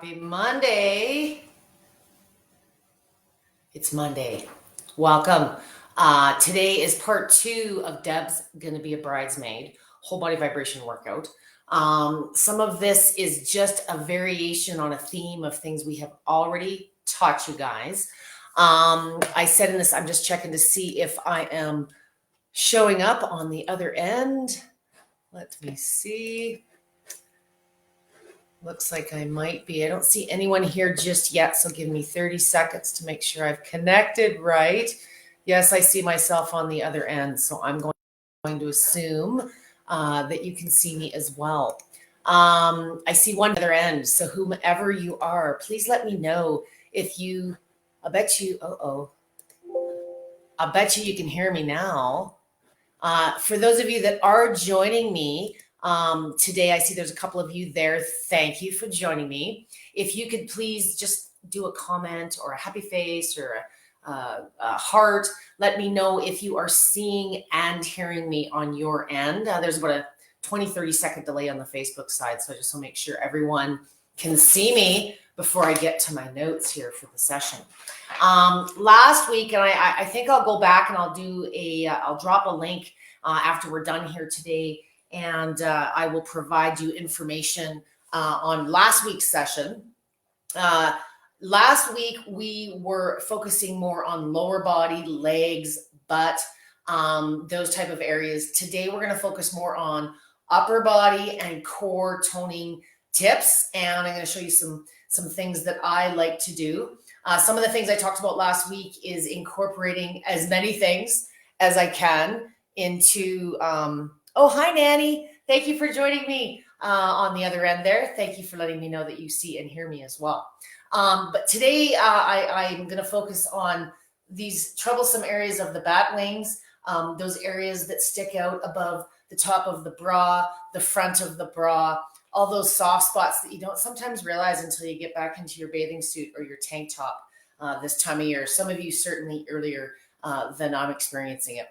Happy Monday. It's Monday. Welcome. Today is part 2 of Deb's going to be a bridesmaid whole body vibration workout. Some of this is just a variation on a theme of things we have already taught you guys. I said in this, I'm just checking to see if I am showing up on the other end. Let me see. Looks like I might be. I don't see anyone here just yet, so give me 30 seconds to make sure I've connected right. Yes, I see myself on the other end, so I'm going to assume that you can see me as well. I see one other end, so whomever you are, please let me know if you, I bet you you can hear me now. For those of you that are joining me, today, I see there's a couple of you there. Thank you for joining me. If you could please just do a comment or a happy face or a heart, let me know if you are seeing and hearing me on your end. There's about a 20-30 second delay on the Facebook side, so I just want to make sure everyone can see me before I get to my notes here for the session. Last week, and I think I'll go back and I'll drop a link after we're done here today. And I will provide you information on last week's session. Last week, we were focusing more on lower body, legs, butt, those type of areas. Today, we're going to focus more on upper body and core toning tips. And I'm going to show you some things that I like to do. Some of the things I talked about last week is incorporating as many things as I can into... Oh, hi, Nanny. Thank you for joining me on the other end there. Thank you for letting me know that you see and hear me as well. But today I'm going to focus on these troublesome areas of the bat wings, those areas that stick out above the top of the bra, the front of the bra, all those soft spots that you don't sometimes realize until you get back into your bathing suit or your tank top this time of year. Some of you certainly earlier than I'm experiencing it.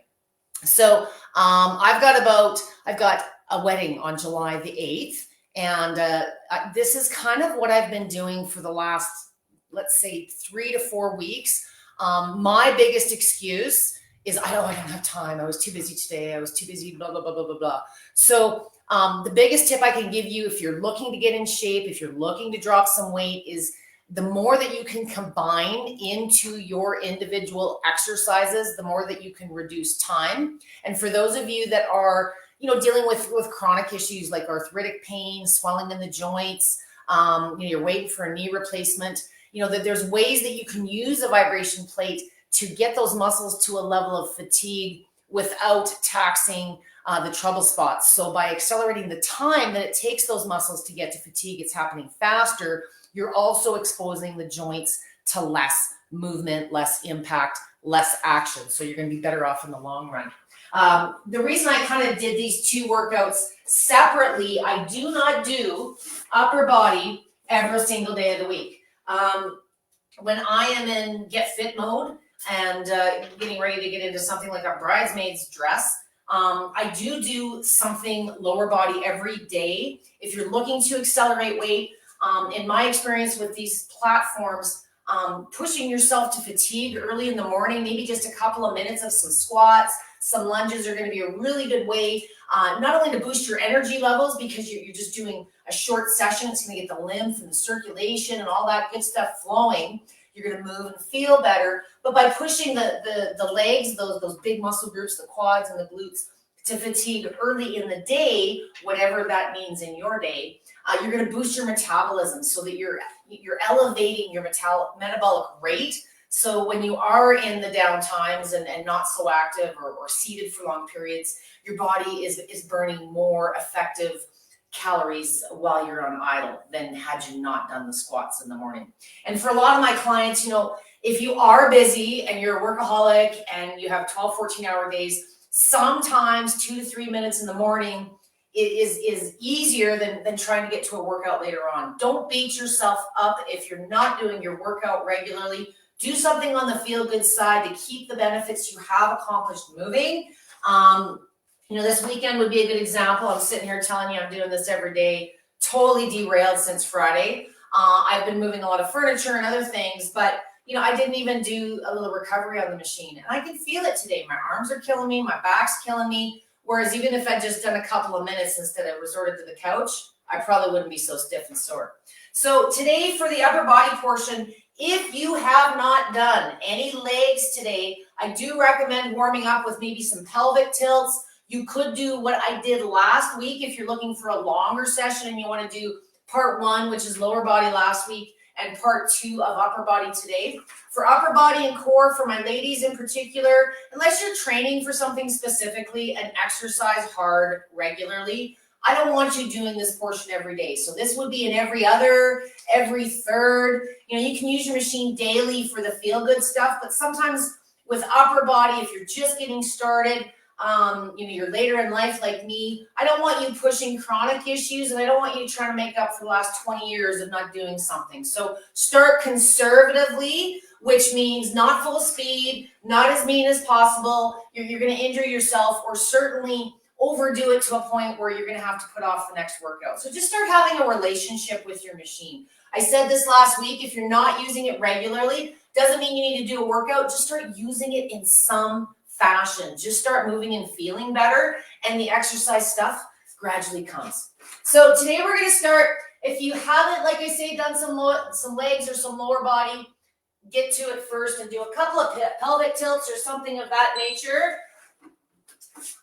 So I've got a wedding on July the 8th, and this is kind of what I've been doing for the last, let's say, 3 to 4 weeks. My biggest excuse is I don't have time. I was too busy today. I was too busy, blah, blah, blah, blah, blah, blah. So the biggest tip I can give you if you're looking to get in shape, if you're looking to drop some weight, is the more that you can combine into your individual exercises, the more that you can reduce time. And for those of you that are, dealing with chronic issues like arthritic pain, swelling in the joints, you're waiting for a knee replacement, that there's ways that you can use a vibration plate to get those muscles to a level of fatigue without taxing the trouble spots. So by accelerating the time that it takes those muscles to get to fatigue, it's happening faster. You're also exposing the joints to less movement, less impact, less action. So you're going to be better off in the long run. The reason I kind of did these two workouts separately, I do not do upper body every single day of the week. When I am in get fit mode and getting ready to get into something like a bridesmaid's dress, I do something lower body every day. If you're looking to accelerate weight, in my experience with these platforms, pushing yourself to fatigue early in the morning, maybe just a couple of minutes of some squats, some lunges are going to be a really good way, not only to boost your energy levels because you're just doing a short session. It's going to get the lymph and the circulation and all that good stuff flowing. You're going to move and feel better. But by pushing the legs, those big muscle groups, the quads and the glutes, to fatigue early in the day, whatever that means in your day, you're going to boost your metabolism so that you're elevating your metabolic rate. So when you are in the down times and not so active or seated for long periods, your body is burning more effective calories while you're on idle than had you not done the squats in the morning. And for a lot of my clients, if you are busy and you're a workaholic and you have 12, 14-hour days, sometimes 2 to 3 minutes in the morning is easier than trying to get to a workout later on. Don't beat yourself up if you're not doing your workout regularly. Do something on the feel-good side to keep the benefits you have accomplished moving. This weekend would be a good example. I'm sitting here telling you I'm doing this every day, totally derailed since Friday. I've been moving a lot of furniture and other things, but I didn't even do a little recovery on the machine. And I can feel it today. My arms are killing me. My back's killing me. Whereas even if I'd just done a couple of minutes instead of resorted to the couch, I probably wouldn't be so stiff and sore. So today for the upper body portion, if you have not done any legs today, I do recommend warming up with maybe some pelvic tilts. You could do what I did last week if you're looking for a longer session and you want to do part 1, which is lower body last week, and part 2 of upper body today. For upper body and core, for my ladies in particular, unless you're training for something specifically and exercise hard regularly, I don't want you doing this portion every day. So this would be in every other, every third. You can use your machine daily for the feel-good stuff, but sometimes with upper body, if you're just getting started, you're later in life like me, I don't want you pushing chronic issues, and I don't want you trying to make up for the last 20 years of not doing something. So start conservatively, which means not full speed, not as mean as possible. You're going to injure yourself, or certainly overdo it to a point where you're going to have to put off the next workout. So just start having a relationship with your machine. I said this last week, if you're not using it regularly, doesn't mean you need to do a workout. Just start using it in some fashion. Just start moving and feeling better, and the exercise stuff gradually comes. So today we're going to start. If you haven't, like I say, done some legs or some lower body, get to it first and do a couple of pelvic tilts or something of that nature.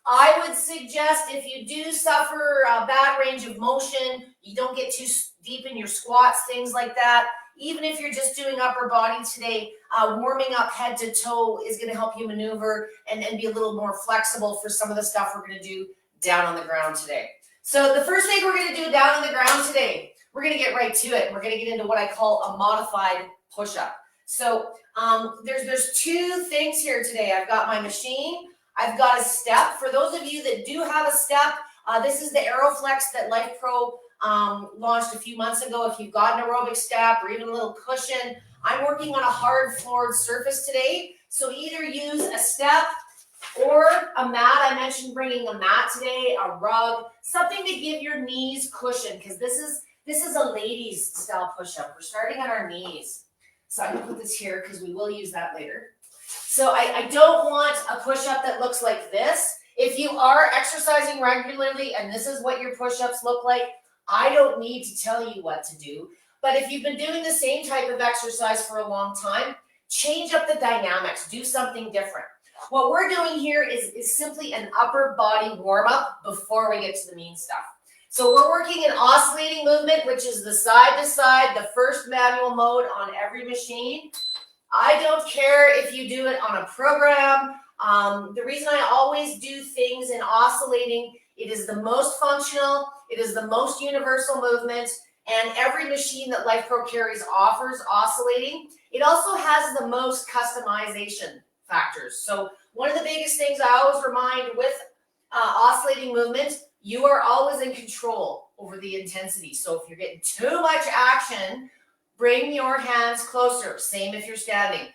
I would suggest, if you do suffer a bad range of motion, you don't get too deep in your squats, things like that. Even if you're just doing upper body today, warming up head to toe is going to help you maneuver and be a little more flexible for some of the stuff we're going to do down on the ground today. So the first thing we're going to do down on the ground today, we're going to get right to it. We're going to get into what I call a modified push-up. So there's 2 things here today. I've got my machine. I've got a step. For those of you that do have a step, this is the AeroFlex that Life Pro launched a few months ago. If you've got an aerobic step or even a little cushion, I'm working on a hard floored surface today. So either use a step or a mat. I mentioned bringing a mat today, a rug, something to give your knees cushion, because this is a ladies style push-up. We're starting on our knees. So I'm going to put this here because we will use that later. So I don't want a push-up that looks like this. If you are exercising regularly and this is what your push-ups look like, I don't need to tell you what to do. But if you've been doing the same type of exercise for a long time, change up the dynamics, do something different. What we're doing here is simply an upper body warm-up before we get to the mean stuff. So we're working an oscillating movement, which is the side to side, the first manual mode on every machine. I don't care if you do it on a program. The reason I always do things in oscillating, it is the most functional, it is the most universal movement, and every machine that Life Pro carries offers oscillating. It also has the most customization factors. So one of the biggest things I always remind with oscillating movement, you are always in control over the intensity. So if you're getting too much action, bring your hands closer. Same if you're standing.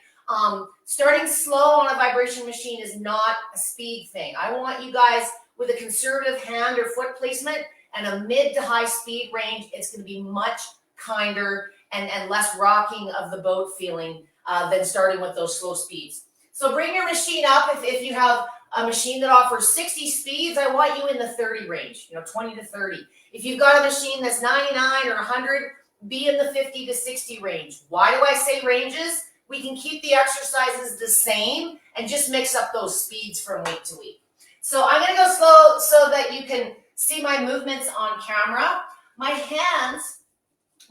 Starting slow on a vibration machine is not a speed thing. I want you guys with a conservative hand or foot placement and a mid to high speed range. It's going to be much kinder and less rocking of the boat feeling than starting with those slow speeds. So bring your machine up. If you have a machine that offers 60 speeds, I want you in the 30 range, 20 to 30. If you've got a machine that's 99 or 100, be in the 50 to 60 range. Why do I say ranges? We can keep the exercises the same and just mix up those speeds from week to week. So I'm going to go slow so that you can see my movements on camera. My hands,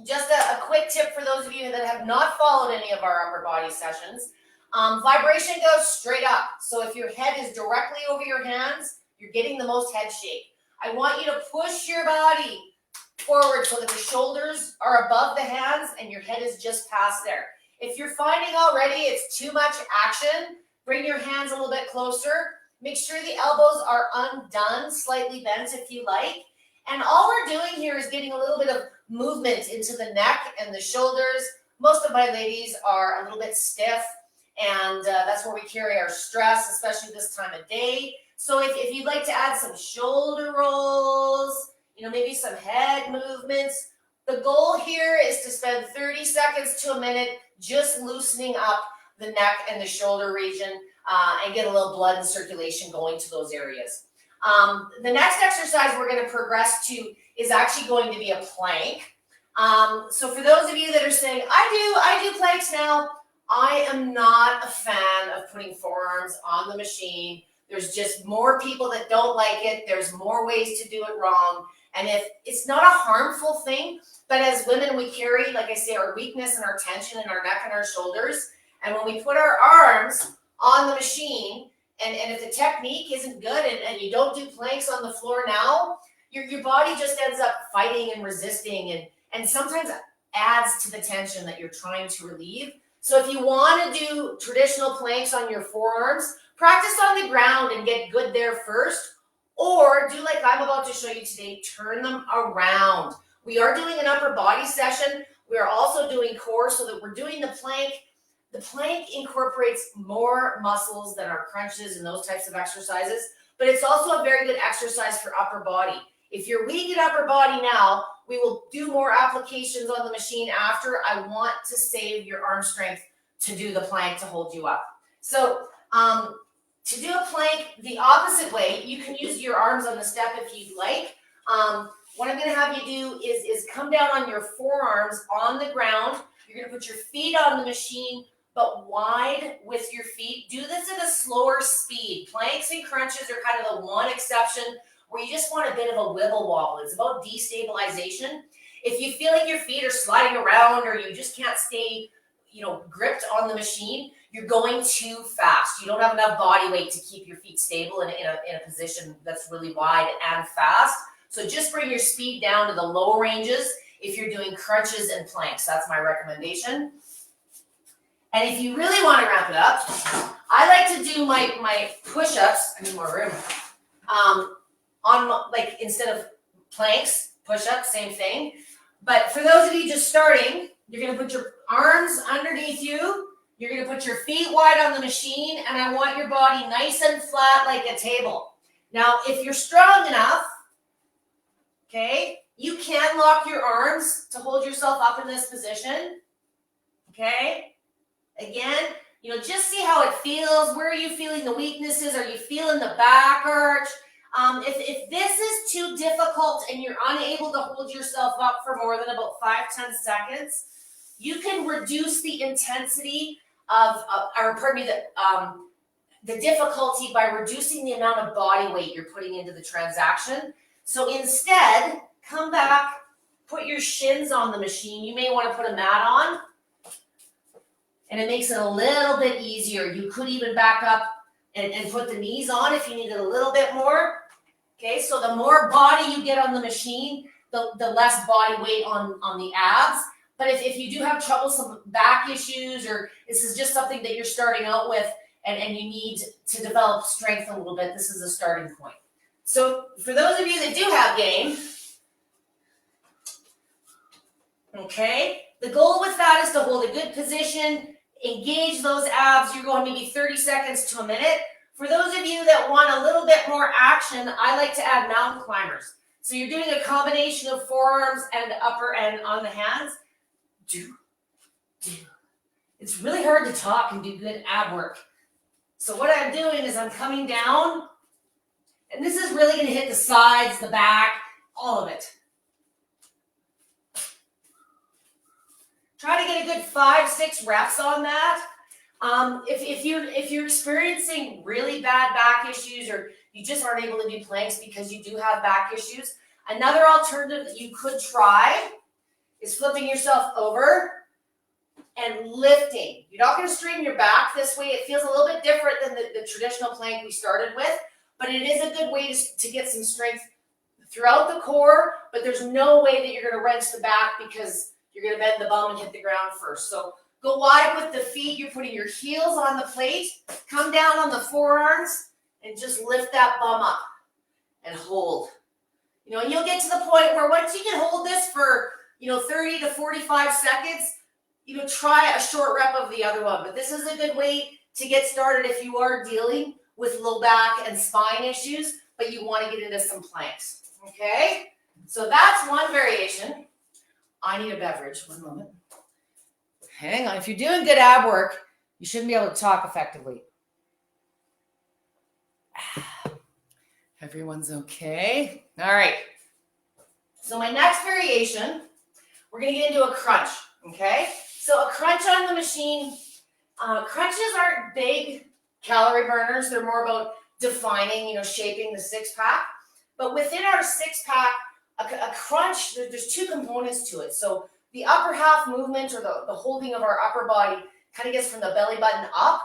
just a quick tip for those of you that have not followed any of our upper body sessions. Vibration goes straight up. So if your head is directly over your hands, you're getting the most head shake. I want you to push your body forward so that the shoulders are above the hands and your head is just past there. If you're finding already it's too much action, bring your hands a little bit closer. Make sure the elbows are undone, slightly bent if you like. And all we're doing here is getting a little bit of movement into the neck and the shoulders. Most of my ladies are a little bit stiff, and that's where we carry our stress, especially this time of day. So if you'd like to add some shoulder rolls, maybe some head movements, The goal here is to spend 30 seconds to a minute just loosening up the neck and the shoulder region and get a little blood and circulation going to those areas. The next exercise we're going to progress to is actually going to be a plank. So for those of you that are saying, I do planks now, I am not a fan of putting forearms on the machine. There's just more people that don't like it. There's more ways to do it wrong. And if it's not a harmful thing, but as women, we carry, like I say, our weakness and our tension in our neck and our shoulders. And when we put our arms on the machine, and if the technique isn't good and you don't do planks on the floor now, your body just ends up fighting and resisting and sometimes adds to the tension that you're trying to relieve. So if you want to do traditional planks on your forearms, practice on the ground and get good there first, or do like I'm about to show you today, turn them around. We are doing an upper body session. We are also doing core so that we're doing the plank. The plank incorporates more muscles than our crunches and those types of exercises, but it's also a very good exercise for upper body. If you're weak at upper body now, we will do more applications on the machine after. I want to save your arm strength to do the plank to hold you up. So to do a plank the opposite way, you can use your arms on the step if you'd like. What I'm going to have you do is come down on your forearms on the ground. You're going to put your feet on the machine, but wide with your feet. Do this at a slower speed. Planks and crunches are kind of the one exception where you just want a bit of a wibble wobble. It's about destabilization. If you feel like your feet are sliding around or you just can't stay, gripped on the machine, you're going too fast. You don't have enough body weight to keep your feet stable in a position that's really wide and fast. So just bring your speed down to the low ranges if you're doing crunches and planks. That's my recommendation. And if you really want to wrap it up, I like to do my push-ups. I need more room. Instead of planks, push-ups, same thing. But for those of you just starting, you're going to put your arms underneath you. You're going to put your feet wide on the machine, and I want your body nice and flat like a table. Now, if you're strong enough, okay, you can lock your arms to hold yourself up in this position, okay? Again, just see how it feels. Where are you feeling the weaknesses? Are you feeling the back arch? If this is too difficult and you're unable to hold yourself up for more than about 5-10 seconds, you can reduce the intensity the difficulty by reducing the amount of body weight you're putting into the transaction. So instead, come back, put your shins on the machine. You may want to put a mat on, and it makes it a little bit easier. You could even back up and put the knees on if you needed a little bit more. Okay, so the more body you get on the machine, the less body weight on the abs. But if you do have troublesome back issues, or this is just something that you're starting out with and you need to develop strength a little bit, this is a starting point. So for those of you that do have game, okay, the goal with that is to hold a good position, engage those abs. You're going maybe 30 seconds to a minute. For those of you that want a little bit more action, I like to add mountain climbers. So you're doing a combination of forearms and upper end on the hands. Do. It's really hard to talk and do good ab work. So what I'm doing is I'm coming down, and this is really going to hit the sides, the back, all of it. Try to get a good 5-6 reps on that. If you're experiencing really bad back issues, or you just aren't able to do planks because you do have back issues, another alternative that you could try is flipping yourself over and lifting. You're not going to straighten your back this way. It feels a little bit different than the traditional plank we started with, but it is a good way to get some strength throughout the core, but there's no way that you're going to wrench the back because you're going to bend the bum and hit the ground first. So go wide with the feet. You're putting your heels on the plate. Come down on the forearms and just lift that bum up and hold. And you'll get to the point where once you can hold this for 30 to 45 seconds, try a short rep of the other one. But this is a good way to get started if you are dealing with low back and spine issues, but you want to get into some planks. Okay? So that's one variation. I need a beverage. One moment. Hang on. If you're doing good ab work, you shouldn't be able to talk effectively. Everyone's okay? All right. So my next variation, we're going to get into a crunch, okay? So a crunch on the machine, crunches aren't big calorie burners. They're more about defining, shaping the six-pack. But within our six-pack, a crunch, there's two components to it. So the upper half movement, or the holding of our upper body, kind of gets from the belly button up.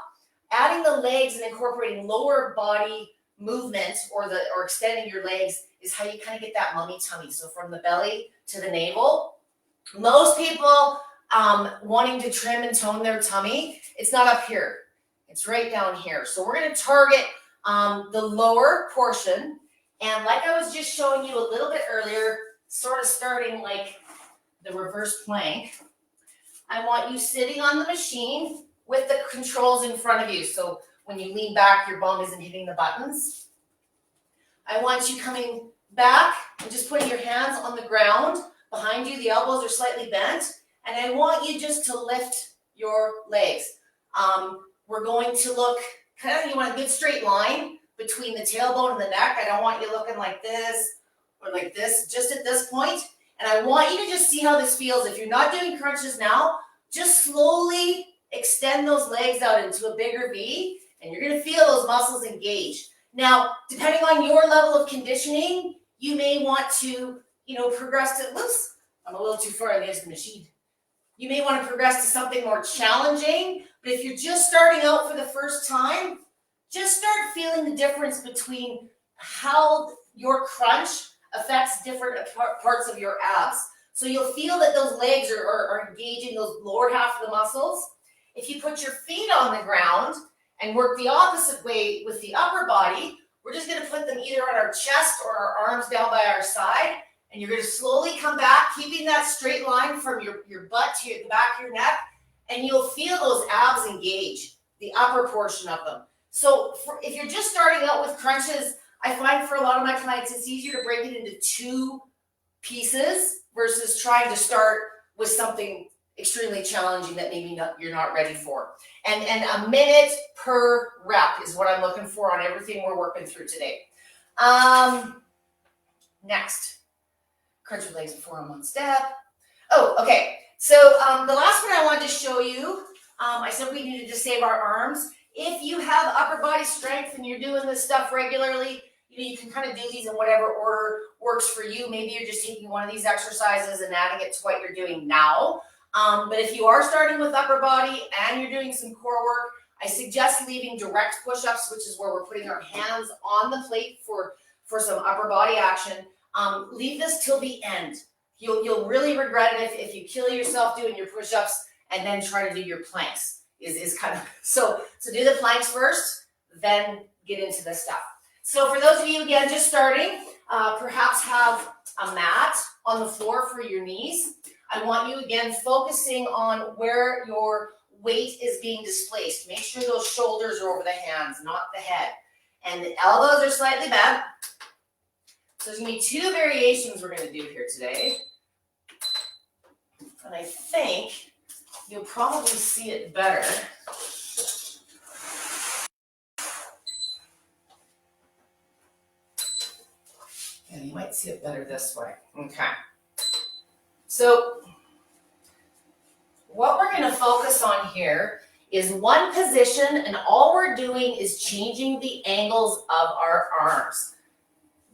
Adding the legs and incorporating lower body movement or extending your legs is how you kind of get that mummy tummy. So from the belly to the navel. Most people wanting to trim and tone their tummy, it's not up here. It's right down here. So we're going to target the lower portion. And like I was just showing you a little bit earlier, sort of starting like the reverse plank, I want you sitting on the machine with the controls in front of you. So when you lean back, your bum isn't hitting the buttons. I want you coming back and just putting your hands on the ground behind you. The elbows are slightly bent. And I want you just to lift your legs. We're going to look you want a good straight line between the tailbone and the neck. I don't want you looking like this or like this, just at this point. And I want you to just see how this feels. If you're not doing crunches now, just slowly extend those legs out into a bigger V, and you're going to feel those muscles engage. Now, depending on your level of conditioning, you may want to, progress to, whoops, I'm a little too far on the edge of the machine. You may want to progress to something more challenging, but if you're just starting out for the first time, just start feeling the difference between how your crunch affects different parts of your abs. So you'll feel that those legs are engaging those lower half of the muscles. If you put your feet on the ground and work the opposite way with the upper body, we're just going to put them either on our chest or our arms down by our side. And you're going to slowly come back, keeping that straight line from your butt to the back of your neck. And you'll feel those abs engage, the upper portion of them. So if you're just starting out with crunches, I find for a lot of my clients, it's easier to break it into two pieces versus trying to start with something extremely challenging that maybe you're not ready for. And a minute per rep is what I'm looking for on everything we're working through today. Next, crunch with legs and forearm one step. Oh, okay. So the last one I wanted to show you, I said we needed to save our arms. If you have upper body strength and you're doing this stuff regularly, you can kind of do these in whatever order works for you. Maybe you're just taking one of these exercises and adding it to what you're doing now. But if you are starting with upper body and you're doing some core work, I suggest leaving direct push-ups, which is where we're putting our hands on the plate for some upper body action. Leave this till the end. You'll really regret it if you kill yourself doing your push-ups and then try to do your planks. Is kind of so do the planks first, then get into this stuff. So for those of you, again, just starting, perhaps have a mat on the floor for your knees. I want you, again, focusing on where your weight is being displaced. Make sure those shoulders are over the hands, not the head. And the elbows are slightly bent. So there's going to be two variations we're going to do here today. And I think you'll probably see it better. And you might see it better this way. Okay. So what we're going to focus on here is one position, and all we're doing is changing the angles of our arms.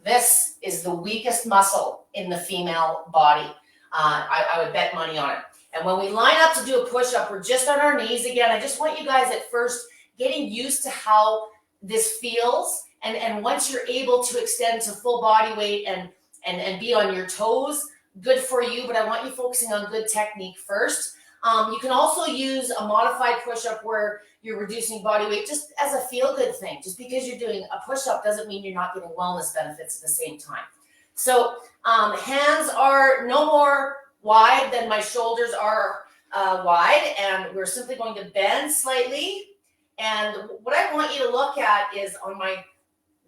This is the weakest muscle in the female body. I would bet money on it. And when we line up to do a push-up, we're just on our knees again. I just want you guys at first getting used to how this feels. And once you're able to extend to full body weight and be on your toes, good for you. But I want you focusing on good technique first. You can also use a modified push-up where you're reducing body weight just as a feel-good thing. Just because you're doing a push-up doesn't mean you're not getting wellness benefits at the same time. So hands are no more wide than my shoulders are wide, and we're simply going to bend slightly. And what I want you to look at is on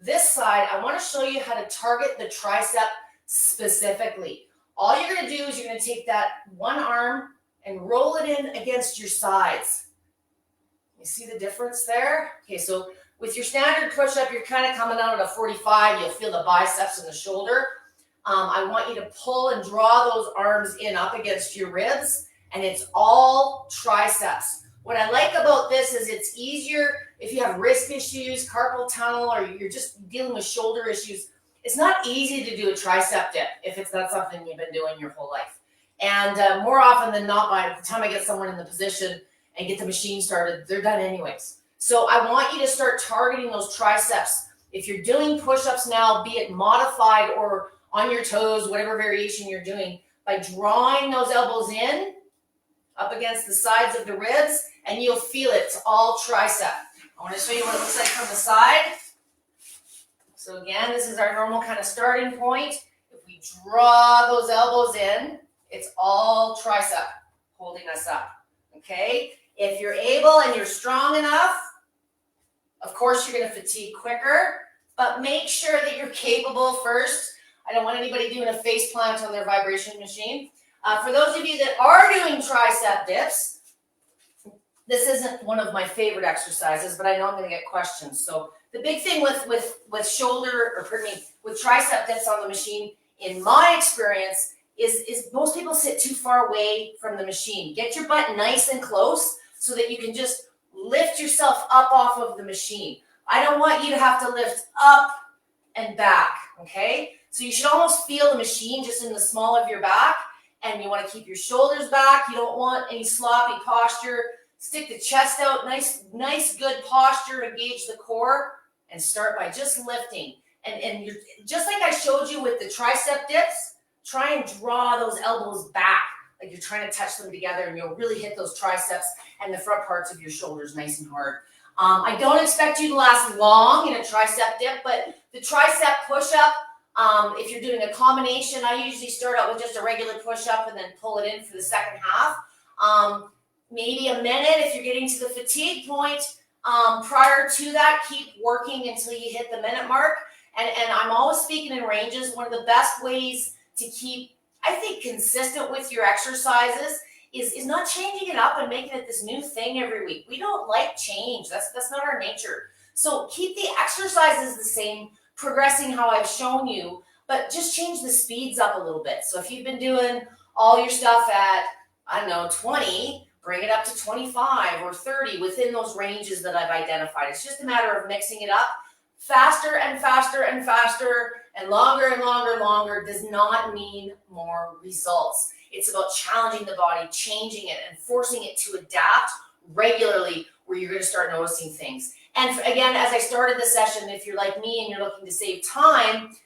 this side, I want to show you how to target the tricep specifically. All you're gonna do is you're gonna take that one arm and roll it in against your sides. You see the difference there? Okay, so with your standard push-up, you're kind of coming out at a 45. You'll feel the biceps and the shoulder. I want you to pull and draw those arms in up against your ribs, and it's all triceps. What I like about this is it's easier if you have wrist issues, carpal tunnel, or you're just dealing with shoulder issues. It's not easy to do a tricep dip if it's not something you've been doing your whole life. And more often than not, by the time I get someone in the position and get the machine started, they're done anyways. So I want you to start targeting those triceps. If you're doing push-ups now, be it modified or on your toes, whatever variation you're doing, by drawing those elbows in up against the sides of the ribs, and you'll feel it. It's all tricep. I want to show you what it looks like from the side. So again, this is our normal kind of starting point. If we draw those elbows in, it's all tricep holding us up, okay? If you're able and you're strong enough, of course you're going to fatigue quicker, but make sure that you're capable first. I don't want anybody doing a face plant on their vibration machine. For those of you that are doing tricep dips, this isn't one of my favorite exercises, but I know I'm going to get questions. So the big thing with shoulder, or pardon me, with tricep dips on the machine, in my experience, is most people sit too far away from the machine. Get your butt nice and close so that you can just lift yourself up off of the machine. I don't want you to have to lift up and back, okay? So you should almost feel the machine just in the small of your back, and you want to keep your shoulders back. You don't want any sloppy posture. Stick the chest out, nice good posture, engage the core, and start by just lifting. And you're, just like I showed you with the tricep dips, try and draw those elbows back, like you're trying to touch them together, and you'll really hit those triceps and the front parts of your shoulders nice and hard. I don't expect you to last long in a tricep dip, but the tricep push-up, if you're doing a combination, I usually start out with just a regular push-up and then pull it in for the second half. Maybe a minute if you're getting to the fatigue point. Prior to that, keep working until you hit the minute mark. And I'm always speaking in ranges. One of the best ways to keep, I think, consistent with your exercises is not changing it up and making it this new thing every week. We don't like change. That's not our nature. So keep the exercises the same, progressing how I've shown you, but just change the speeds up a little bit. So if you've been doing all your stuff at, I don't know, 20, bring it up to 25 or 30 within those ranges that I've identified. It's just a matter of mixing it up. Faster and faster and faster and longer does not mean more results. It's about challenging the body, changing it, and forcing it to adapt regularly, where you're going to start noticing things. And again, as I started the session, if you're like me and you're looking to save time,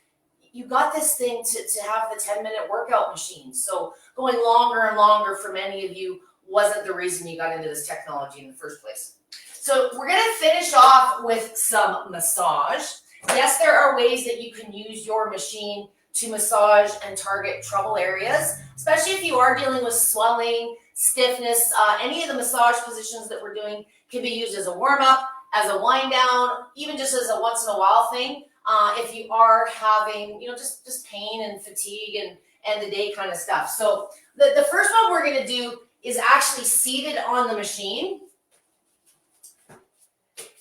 you got this thing to have the 10-minute workout machine. So going longer and longer for many of you wasn't the reason you got into this technology in the first place. So we're going to finish off with some massage. Yes, there are ways that you can use your machine to massage and target trouble areas, especially if you are dealing with swelling, stiffness. Any of the massage positions that we're doing can be used as a warm-up, as a wind down, even just as a once in a while thing. If you are having, just pain and fatigue and the day kind of stuff. So the first one we're going to do is actually seated on the machine.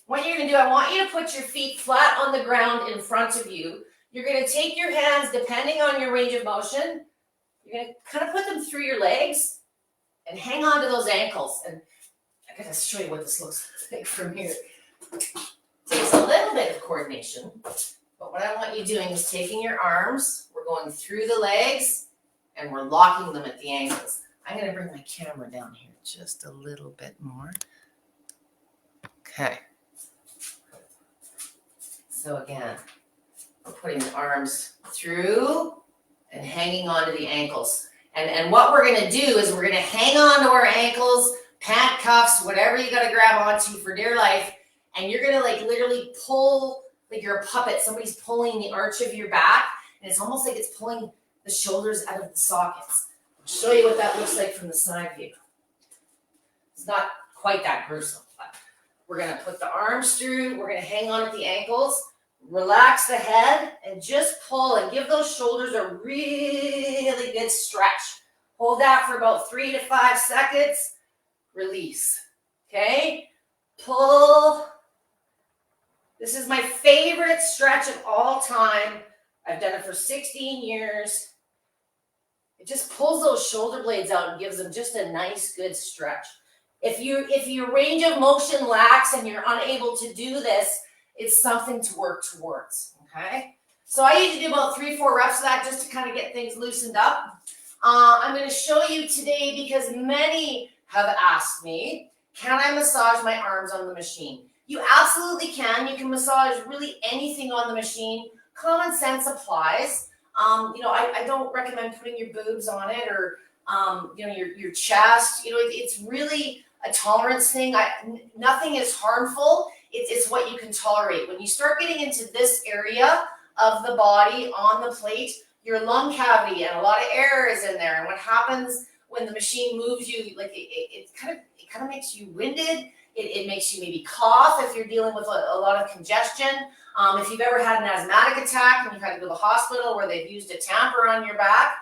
What you're going to do, I want you to put your feet flat on the ground in front of you. You're going to take your hands, depending on your range of motion, you're going to kind of put them through your legs and hang on to those ankles. And I got to show you what this looks like from here. It takes a little bit of coordination, but what I want you doing is taking your arms, we're going through the legs, and we're locking them at the ankles. I'm going to bring my camera down here just a little bit more. Okay. So again, we're putting the arms through and hanging onto the ankles. And what we're going to do is we're going to hang on to our ankles, pant cuffs, whatever you got to grab onto for dear life. And you're going to literally pull, like you're a puppet. Somebody's pulling the arch of your back. And it's almost like it's pulling the shoulders out of the sockets. I'll show you what that looks like from the side view. It's not quite that gruesome, but we're going to put the arms through. We're going to hang on at the ankles. Relax the head and just pull and give those shoulders a really good stretch. Hold that for about 3 to 5 seconds. Release. Okay? Pull. This is my favorite stretch of all time. I've done it for 16 years. It just pulls those shoulder blades out and gives them just a nice, good stretch. If your range of motion lacks and you're unable to do this, it's something to work towards, okay? So I usually do about 3-4 reps of that just to kind of get things loosened up. I'm going to show you today because many have asked me, can I massage my arms on the machine? You absolutely can. You can massage really anything on the machine. Common sense applies. I don't recommend putting your boobs on it or, your chest. It's really a tolerance thing. Nothing is harmful. It's what you can tolerate. When you start getting into this area of the body on the plate, your lung cavity and a lot of air is in there. And what happens when the machine moves you, like it kind of makes you winded. It makes you maybe cough if you're dealing with a lot of congestion. If you've ever had an asthmatic attack and you've had to go to the hospital where they've used a tamper on your back,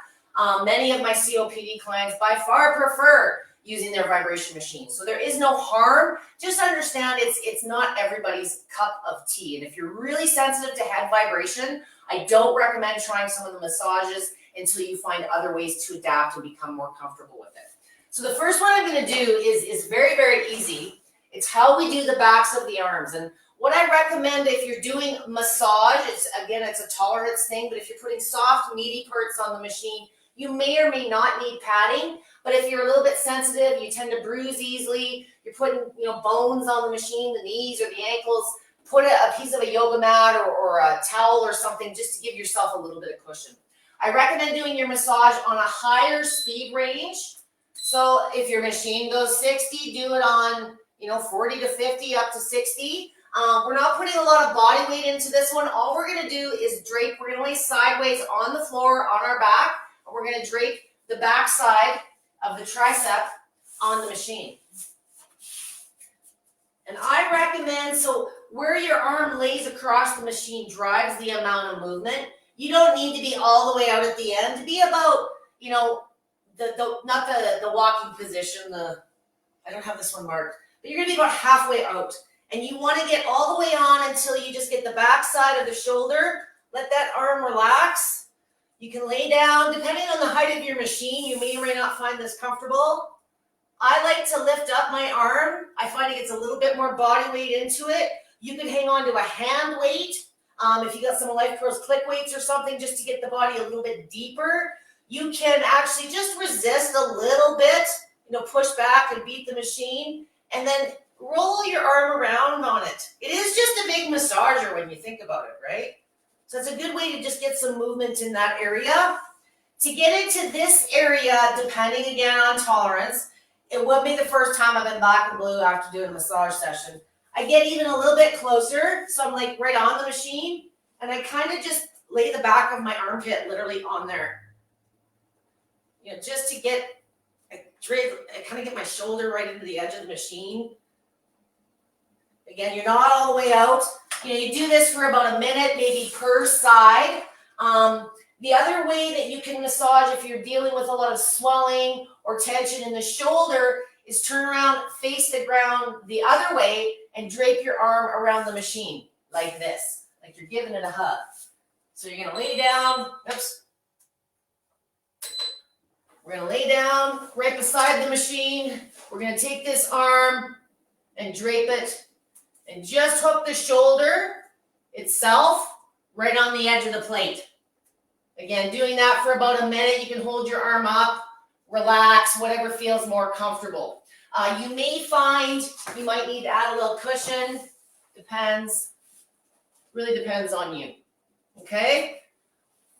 many of my COPD clients by far prefer using their vibration machine. So there is no harm. Just understand it's not everybody's cup of tea. And if you're really sensitive to head vibration, I don't recommend trying some of the massages until you find other ways to adapt and become more comfortable with it. So the first one I'm going to do is very, very easy. It's how we do the backs of the arms. And what I recommend if you're doing massage, it's a tolerance thing, but if you're putting soft, meaty parts on the machine, you may or may not need padding. But if you're a little bit sensitive, you tend to bruise easily, you're putting bones on the machine, the knees or the ankles, put a piece of a yoga mat or a towel or something just to give yourself a little bit of cushion. I recommend doing your massage on a higher speed range. So if your machine goes 60, do it on 40 to 50 up to 60. We're not putting a lot of body weight into this one. All we're going to do is drape. We're going to lay sideways on the floor on our back, and we're going to drape the back side of the tricep on the machine. And I recommend, so where your arm lays across the machine drives the amount of movement. You don't need to be all the way out at the end. To be about, not the walking position, I don't have this one marked, but you're going to be about halfway out. And you want to get all the way on until you just get the back side of the shoulder. Let that arm relax. You can lay down. Depending on the height of your machine, you may or may not find this comfortable. I like to lift up my arm. I find it gets a little bit more body weight into it. You can hang on to a hand weight. If you got some Life Pros click weights or something, just to get the body a little bit deeper. You can actually just resist a little bit, push back and beat the machine, and then roll your arm around on it. It is just a big massager when you think about it, right? So it's a good way to just get some movement in that area. To get into this area, depending again on tolerance, it would be the first time I've been black and blue after doing a massage session. I get even a little bit closer, so I'm like right on the machine, and I kind of just lay the back of my armpit literally on there. Just to I kind of get my shoulder right into the edge of the machine. Again, you're not all the way out. You do this for about a minute, maybe per side. The other way that you can massage if you're dealing with a lot of swelling or tension in the shoulder is turn around, face the ground the other way, and drape your arm around the machine like this, like you're giving it a hug. So you're going to lay down. Oops. We're going to lay down right beside the machine. We're going to take this arm and drape it and just hook the shoulder itself right on the edge of the plate. Again, doing that for about a minute. You can hold your arm up, relax, whatever feels more comfortable. You may find you might need to add a little cushion. Depends. Really depends on you. Okay?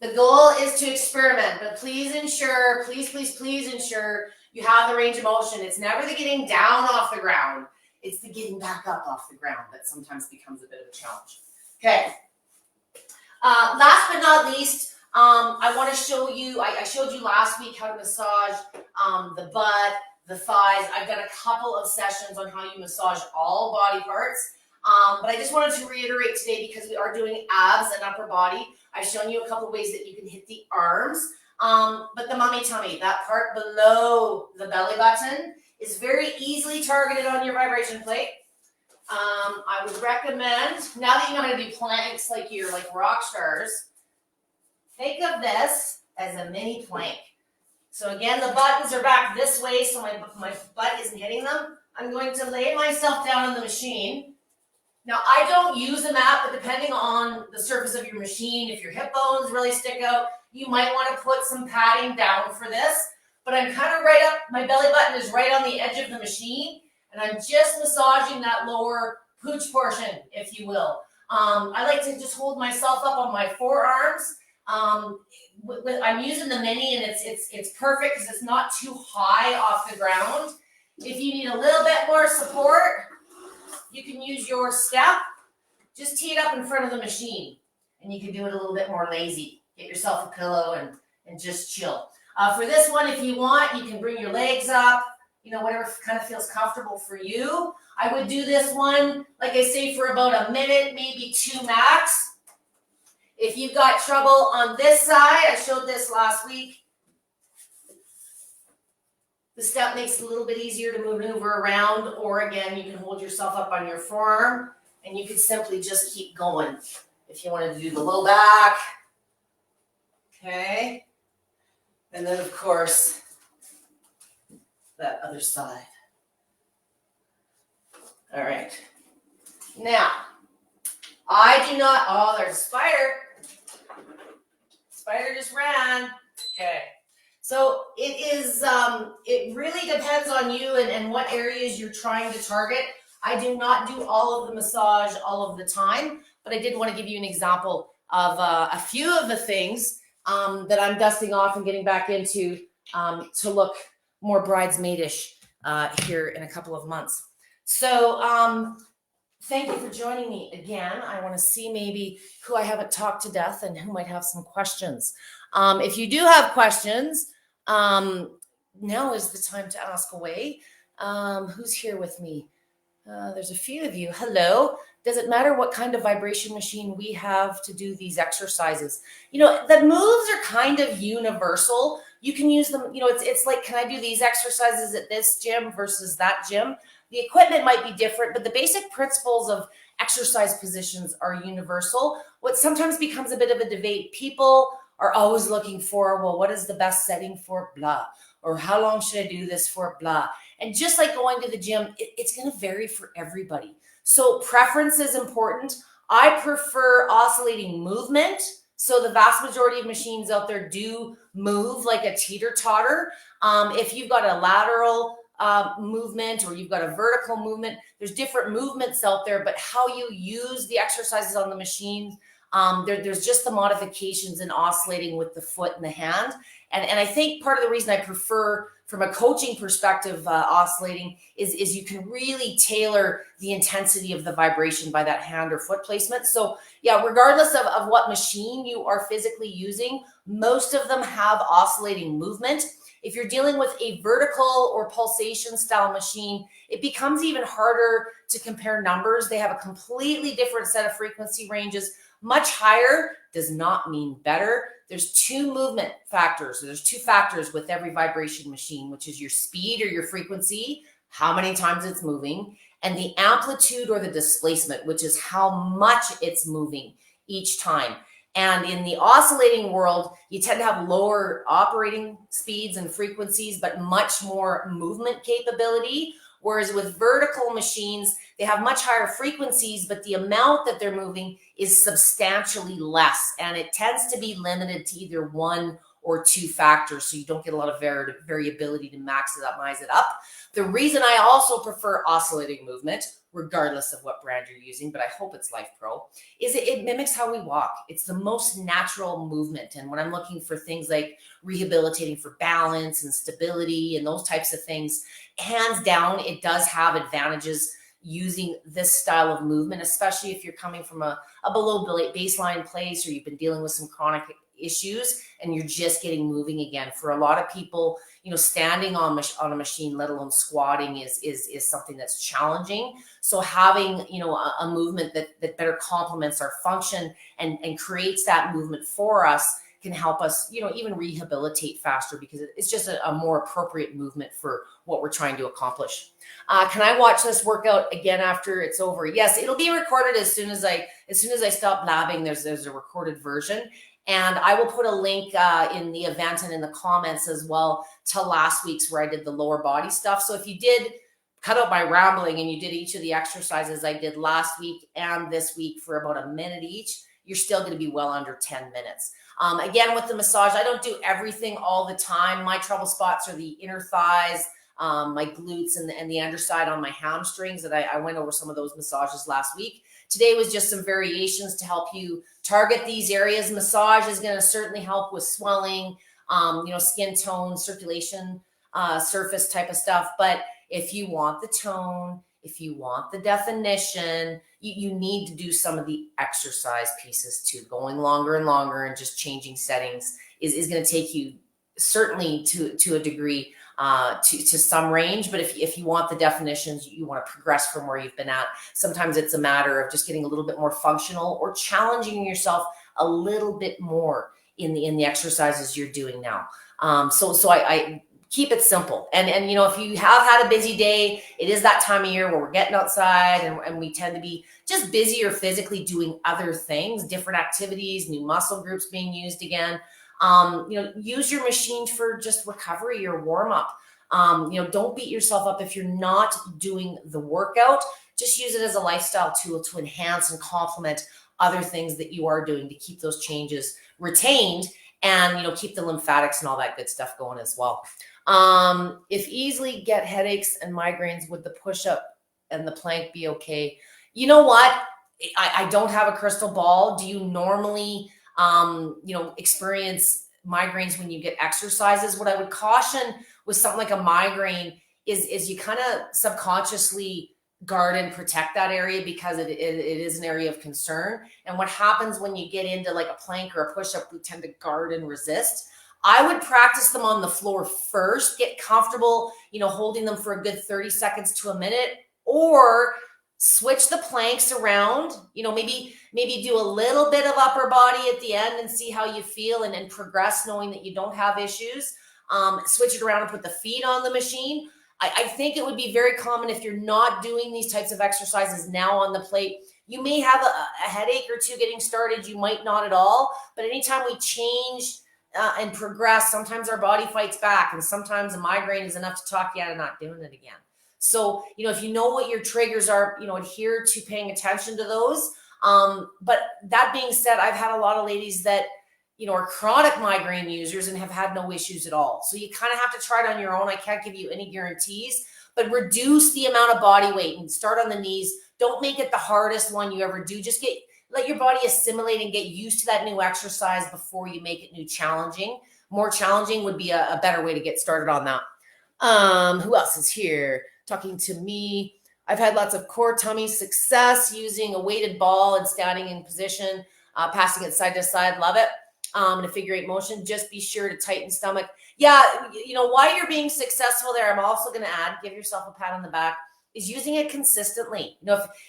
The goal is to experiment, but please ensure, please ensure you have the range of motion. It's never the getting down off the ground. It's the getting back up off the ground that sometimes becomes a bit of a challenge. Okay. Last but not least, I want to show you, I showed you last week how to massage the butt, the thighs. I've got a couple of sessions on how you massage all body parts. But I just wanted to reiterate today, because we are doing abs and upper body. I've shown you a couple of ways that you can hit the arms. But the mummy tummy, that part below the belly button, is very easily targeted on your vibration plate. I would recommend, now that you know how to do planks like you're like rock stars, think of this as a mini plank. So again, the buttons are back this way, so my butt isn't hitting them. I'm going to lay myself down on the machine. Now, I don't use a mat, but depending on the surface of your machine, if your hip bones really stick out, you might want to put some padding down for this. But I'm kind of right up, my belly button is right on the edge of the machine, and I'm just massaging that lower pooch portion, if you will. I like to just hold myself up on my forearms. I'm using the mini, and it's perfect because it's not too high off the ground. If you need a little bit more support, you can use your step. Just tee it up in front of the machine, and you can do it a little bit more lazy. Get yourself a pillow and just chill. For this one, if you want, you can bring your legs up, whatever kind of feels comfortable for you. I would do this one, like I say, for about a minute, maybe 2 max. If you've got trouble on this side, I showed this last week. The step makes it a little bit easier to maneuver around, or again, you can hold yourself up on your forearm and you can simply just keep going. If you wanted to do the low back, okay. And then of course, that other side. All right. Now, I do not, oh, there's a spider. Spider just ran. Okay. So it really depends on you and what areas you're trying to target. I do not do all of the massage all of the time, but I did want to give you an example of a few of the things that I'm dusting off and getting back into to look more bridesmaidish here in a couple of months. So thank you for joining me again. I want to see maybe who I haven't talked to death and who might have some questions. If you do have questions, now is the time to ask away. Who's here with me? There's a few of you. Hello. Does it matter what kind of vibration machine we have to do these exercises? The moves are kind of universal. You can use them, it's like, can I do these exercises at this gym versus that gym? The equipment might be different, but the basic principles of exercise positions are universal. What sometimes becomes a bit of a debate, people are always looking for, well, what is the best setting for blah? Or how long should I do this for blah? And just like going to the gym, it's going to vary for everybody. So preference is important. I prefer oscillating movement. So the vast majority of machines out there do move like a teeter-totter. If you've got a lateral movement or you've got a vertical movement, there's different movements out there, but how you use the exercises on the machine, there's just the modifications in oscillating with the foot and the hand. And I think part of the reason I prefer, from a coaching perspective, oscillating is you can really tailor the intensity of the vibration by that hand or foot placement. So yeah, regardless of what machine you are physically using, most of them have oscillating movement. If you're dealing with a vertical or pulsation style machine, it becomes even harder to compare numbers. They have a completely different set of frequency ranges. Much higher does not mean better. There's two movement factors. There's two factors with every vibration machine, which is your speed or your frequency, how many times it's moving, and the amplitude or the displacement, which is how much it's moving each time. And in the oscillating world, you tend to have lower operating speeds and frequencies, but much more movement capability. Whereas with vertical machines, they have much higher frequencies, but the amount that they're moving is substantially less. And it tends to be limited to either one or two factors. So you don't get a lot of variability to maximize it up. The reason I also prefer oscillating movement, regardless of what brand you're using, but I hope it's Life Pro, is it mimics how we walk. It's the most natural movement. And when I'm looking for things like rehabilitating for balance and stability and those types of things, hands down, it does have advantages using this style of movement, especially if you're coming from a below baseline place or you've been dealing with some chronic issues and you're just getting moving again. For a lot of people, standing on a machine, let alone squatting, is something that's challenging. So having, a movement that better complements our function and creates that movement for us can help us, even rehabilitate faster, because it's just a more appropriate movement for what we're trying to accomplish. Can I watch this workout again after it's over? Yes, it'll be recorded as soon as I stop blabbing. There's a recorded version, and I will put a link in the event and in the comments as well to last week's where I did the lower body stuff. So if you did cut out my rambling and you did each of the exercises I did last week and this week for about a minute each, you're still going to be well under 10 minutes. Again, with the massage, I don't do everything all the time. My trouble spots are the inner thighs, my glutes, and the underside on my hamstrings that I went over some of those massages last week. Today was just some variations to help you target these areas. Massage is going to certainly help with swelling, skin tone, circulation, surface type of stuff. But if you want the tone, if you want the definition, you need to do some of the exercise pieces too. Going longer and longer and just changing settings is going to take you certainly to a degree to some range. But if you want the definitions, you want to progress from where you've been at. Sometimes it's a matter of just getting a little bit more functional or challenging yourself a little bit more in the exercises you're doing now. So I keep it simple. And if you have had a busy day, it is that time of year where we're getting outside and we tend to be just busier physically doing other things, different activities, new muscle groups being used again. Use your machine for just recovery or warm up. Don't beat yourself up if you're not doing the workout. Just use it as a lifestyle tool to enhance and complement other things that you are doing to keep those changes retained and, keep the lymphatics and all that good stuff going as well. If easily get headaches and migraines, would the push-up and the plank be okay? You know what? I don't have a crystal ball. Do you normally, experience migraines when you get exercises? What I would caution with something like a migraine is you kind of subconsciously guard and protect that area because it is an area of concern. And what happens when you get into like a plank or a push-up, we tend to guard and resist. I would practice them on the floor first, get comfortable, holding them for a good 30 seconds to a minute, or switch the planks around, maybe do a little bit of upper body at the end and see how you feel and then progress knowing that you don't have issues. Switch it around and put the feet on the machine. I think it would be very common if you're not doing these types of exercises now on the plate. You may have a headache or two getting started. You might not at all, but anytime we change and progress, sometimes our body fights back, and sometimes a migraine is enough to talk you out of not doing it again. So, if you know what your triggers are, adhere to paying attention to those. But that being said, I've had a lot of ladies that, are chronic migraine users and have had no issues at all. So you kind of have to try it on your own. I can't give you any guarantees, but reduce the amount of body weight and start on the knees. Don't make it the hardest one you ever do. Just let your body assimilate and get used to that new exercise before you make it challenging. More challenging would be a better way to get started on that. Who else is here talking to me? I've had lots of core tummy success using a weighted ball and standing in position, passing it side to side. Love it. In a figure eight motion. Just be sure to tighten stomach. Yeah, while you're being successful there, I'm also going to add, give yourself a pat on the back, is using it consistently.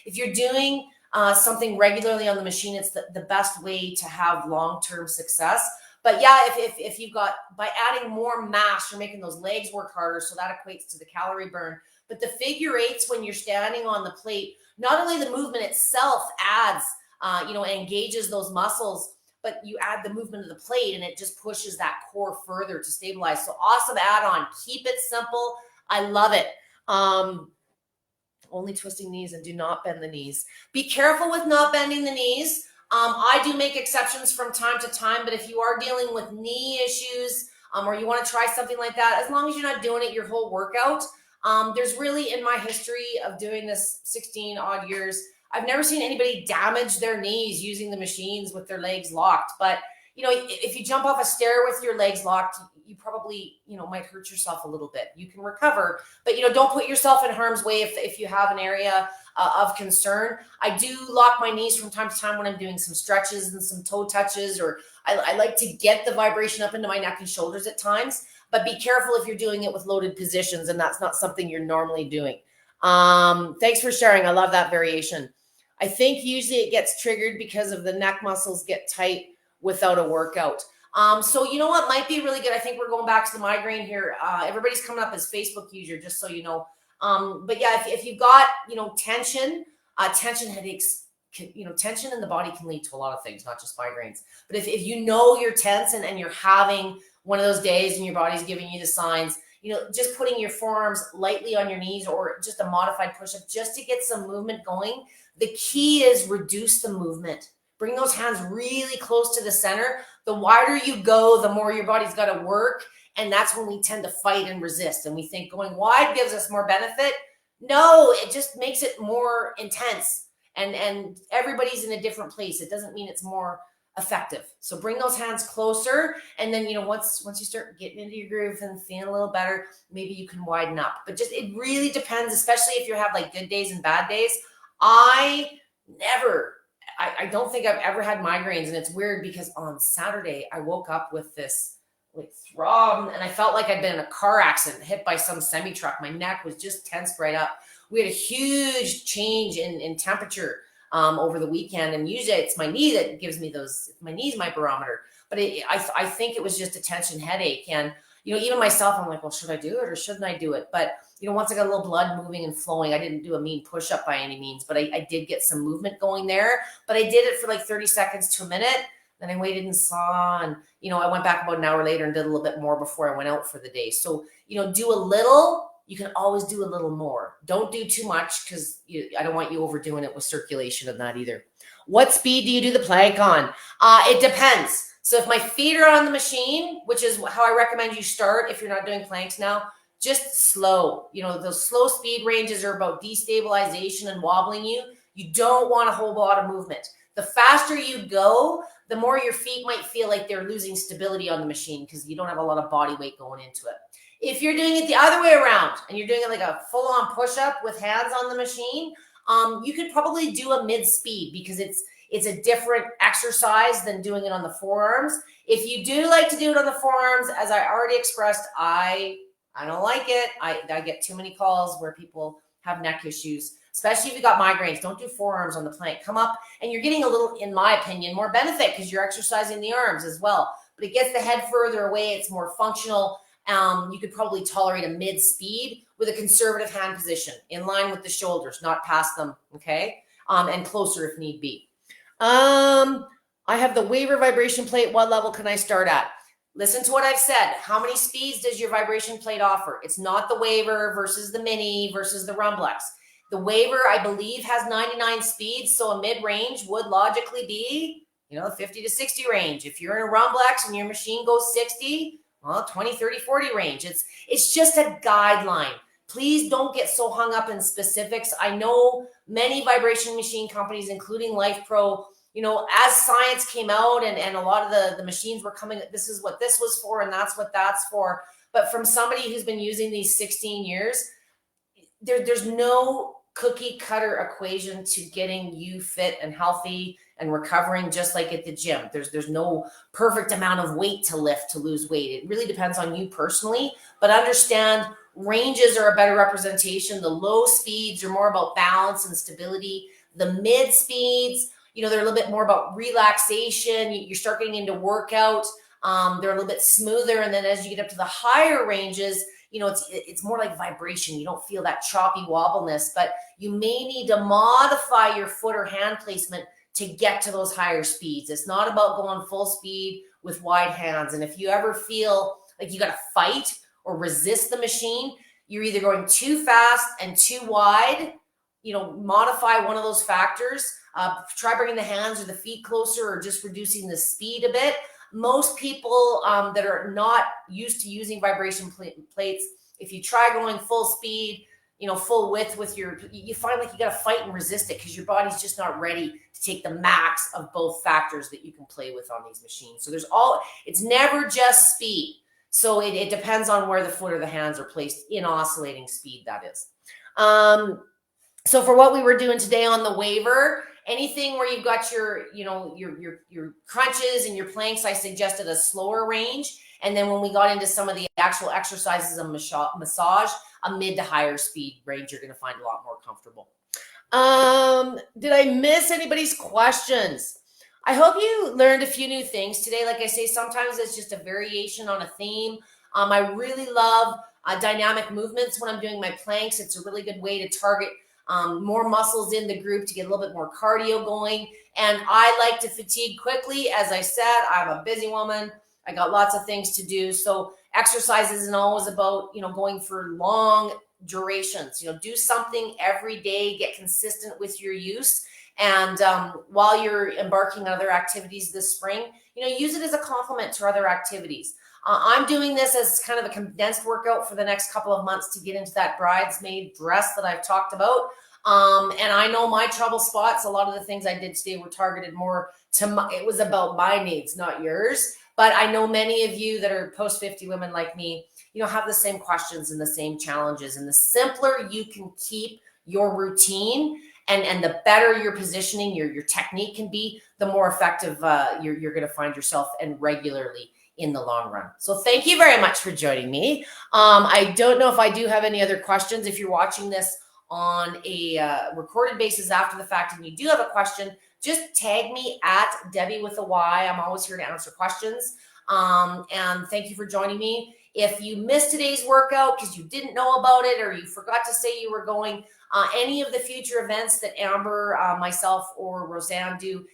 If you're doing something regularly on the machine, it's the best way to have long-term success. But yeah, if you've got, by adding more mass, you're making those legs work harder, so that equates to the calorie burn. But the figure eights, when you're standing on the plate, not only the movement itself adds, engages those muscles, but you add the movement of the plate and it just pushes that core further to stabilize. So awesome add-on. Keep it simple. I love it. Only twisting knees and do not bend the knees. Be careful with not bending the knees. I do make exceptions from time to time, but if you are dealing with knee issues or you want to try something like that, as long as you're not doing it your whole workout, there's really, in my history of doing this 16 odd years, I've never seen anybody damage their knees using the machines with their legs locked. But, if you jump off a stair with your legs locked, you probably, might hurt yourself a little bit. You can recover, but, don't put yourself in harm's way if you have an area. of concern. I do lock my knees from time to time when I'm doing some stretches and some toe touches, or I like to get the vibration up into my neck and shoulders at times, but be careful if you're doing it with loaded positions and that's not something you're normally doing. Thanks for sharing. I love that variation. I think usually it gets triggered because of the neck muscles get tight without a workout. So you know what might be really good? I think we're going back to the migraine here. Everybody's coming up as Facebook user, just so you know. But yeah, if you've got, tension, tension headaches, tension in the body can lead to a lot of things, not just migraines. But if you know you're tense and you're having one of those days and your body's giving you the signs, just putting your forearms lightly on your knees or just a modified push-up just to get some movement going. The key is reduce the movement. Bring those hands really close to the center. The wider you go, the more your body's got to work. And that's when we tend to fight and resist. And we think going wide gives us more benefit. No, it just makes it more intense. And everybody's in a different place. It doesn't mean it's more effective. So bring those hands closer. And then, once you start getting into your groove and feeling a little better, maybe you can widen up. But it really depends, especially if you have like good days and bad days. I don't think I've ever had migraines. And it's weird because on Saturday, I woke up with this throb and I felt like I'd been in a car accident, hit by some semi truck. My neck was just tensed right up. We had a huge change in temperature over the weekend. And usually it's my knee that gives me those, my knee's my barometer. But I think it was just a tension headache. And, even myself, I'm like, well, should I do it or shouldn't I do it? But, once I got a little blood moving and flowing, I didn't do a mean push-up by any means, but I did get some movement going there. But I did it for like 30 seconds to a minute. Then I waited and saw, and, I went back about an hour later and did a little bit more before I went out for the day. So, do a little. You can always do a little more. Don't do too much because I don't want you overdoing it with circulation and that either. What speed do you do the plank on? It depends. So if my feet are on the machine, which is how I recommend you start if you're not doing planks now, just slow. Those slow speed ranges are about destabilization and wobbling you. You don't want a whole lot of movement. The faster you go, the more your feet might feel like they're losing stability on the machine because you don't have a lot of body weight going into it. If you're doing it the other way around and you're doing it like a full-on push-up with hands on the machine, you could probably do a mid-speed because it's a different exercise than doing it on the forearms. If you do like to do it on the forearms, as I already expressed, I don't like it. I get too many calls where people have neck issues, especially if you got migraines. Don't do forearms on the plank. Come up and you're getting a little, in my opinion, more benefit because you're exercising the arms as well. But it gets the head further away. It's more functional. You could probably tolerate a mid-speed with a conservative hand position in line with the shoulders, not past them, okay? And closer if need be. I have the waiver vibration plate. What level can I start at? Listen to what I've said. How many speeds does your vibration plate offer? It's not the waiver versus the mini versus the Rumblex. The waiver, I believe, has 99 speeds, so a mid-range would logically be, the 50 to 60 range. If you're in a Rumblex and your machine goes 60, well, 20, 30, 40 range. It's just a guideline. Please don't get so hung up in specifics. I know many vibration machine companies, including Life Pro, as science came out and a lot of the machines were coming, this is what this was for and that's what that's for. But from somebody who's been using these 16 years, there's no cookie cutter equation to getting you fit and healthy and recovering just like at the gym. There's no perfect amount of weight to lift to lose weight. It really depends on you personally, but understand ranges are a better representation. The low speeds are more about balance and stability. The mid speeds, they're a little bit more about relaxation. You start getting into workout. They're a little bit smoother. And then as you get up to the higher ranges, it's more like vibration. You don't feel that choppy wobbleness, but you may need to modify your foot or hand placement to get to those higher speeds. It's not about going full speed with wide hands. And if you ever feel like you got to fight or resist the machine, you're either going too fast and too wide, modify one of those factors. Try bringing the hands or the feet closer or just reducing the speed a bit. Most people that are not used to using vibration plates, if you try going full speed, full width with you find like you got to fight and resist it because your body's just not ready to take the max of both factors that you can play with on these machines. So it's never just speed. So it depends on where the foot or the hands are placed in oscillating speed, that is. So for what we were doing today on the waiver, anything where you've got your, your crunches and your planks, I suggested a slower range. And then when we got into some of the actual exercises of massage, a mid to higher speed range, you're going to find a lot more comfortable. Did I miss anybody's questions? I hope you learned a few new things today. Like I say, sometimes it's just a variation on a theme. I really love dynamic movements when I'm doing my planks. It's a really good way to target more muscles in the group to get a little bit more cardio going. And I like to fatigue quickly. As I said, I'm a busy woman. I got lots of things to do. So exercise isn't always about, going for long durations. Do something every day, get consistent with your use. And while you're embarking on other activities this spring, use it as a complement to other activities. I'm doing this as kind of a condensed workout for the next couple of months to get into that bridesmaid dress that I've talked about. And I know my trouble spots. A lot of the things I did today were targeted more to it was about my needs, not yours. But I know many of you that are post 50 women like me, have the same questions and the same challenges. And the simpler you can keep your routine and the better your positioning, your technique can be, the more effective you're going to find yourself and regularly in the long run. So thank you very much for joining me. I don't know if I do have any other questions. If you're watching this on a recorded basis after the fact and you do have a question, just tag me at Debby with a Y. I'm always here to answer questions. And thank you for joining me. If you missed today's workout because you didn't know about it or you forgot to say you were going, any of the future events that Amber, myself, or Roseanne do,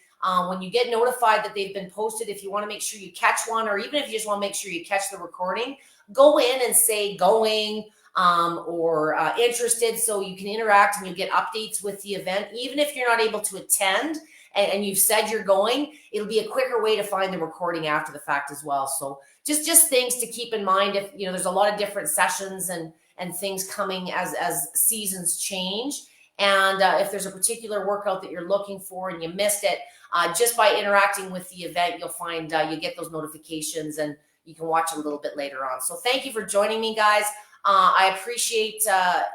when you get notified that they've been posted, if you want to make sure you catch one, or even if you just want to make sure you catch the recording, go in and say going or interested so you can interact and you get updates with the event. Even if you're not able to attend and you've said you're going, it'll be a quicker way to find the recording after the fact as well. So just things to keep in mind. If there's a lot of different sessions and things coming as seasons change. And if there's a particular workout that you're looking for and you missed it, just by interacting with the event, you'll find you get those notifications and you can watch a little bit later on. So thank you for joining me, guys. I appreciate,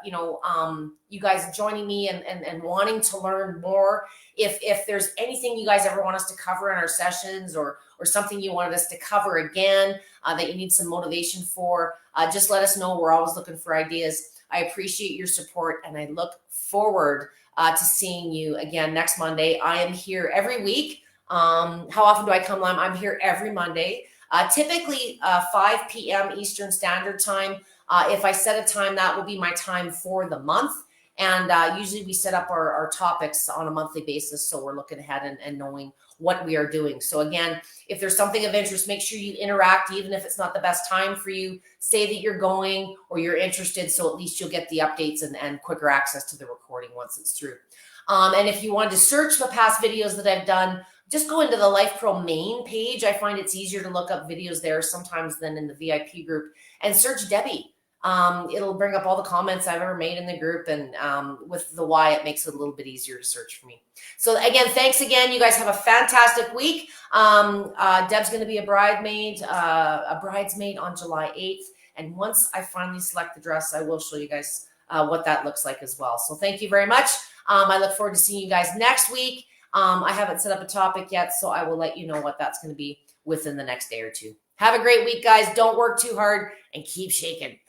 you guys joining me and wanting to learn more. If there's anything you guys ever want us to cover in our sessions or something you wanted us to cover again that you need some motivation for, just let us know. We're always looking for ideas. I appreciate your support and I look forward to seeing you again next Monday. I am here every week. How often do I come live? I'm here every Monday, typically 5 p.m. Eastern Standard Time. If I set a time, that will be my time for the month. And usually we set up our topics on a monthly basis. So we're looking ahead and knowing what we are doing. So again, if there's something of interest, make sure you interact, even if it's not the best time for you. Say that you're going or you're interested, so at least you'll get the updates and quicker access to the recording once it's through. And if you wanted to search the past videos that I've done, just go into the Life Pro main page. I find it's easier to look up videos there sometimes than in the VIP group, and search Debby. It'll bring up all the comments I've ever made in the group, and with the Y, it makes it a little bit easier to search for me. So again, thanks again. You guys have a fantastic week. Deb's going to be a bridesmaid on July 8th. And once I finally select the dress, I will show you guys what that looks like as well. So thank you very much. I look forward to seeing you guys next week. I haven't set up a topic yet, so I will let you know what that's going to be within the next day or two. Have a great week, guys. Don't work too hard and keep shaking.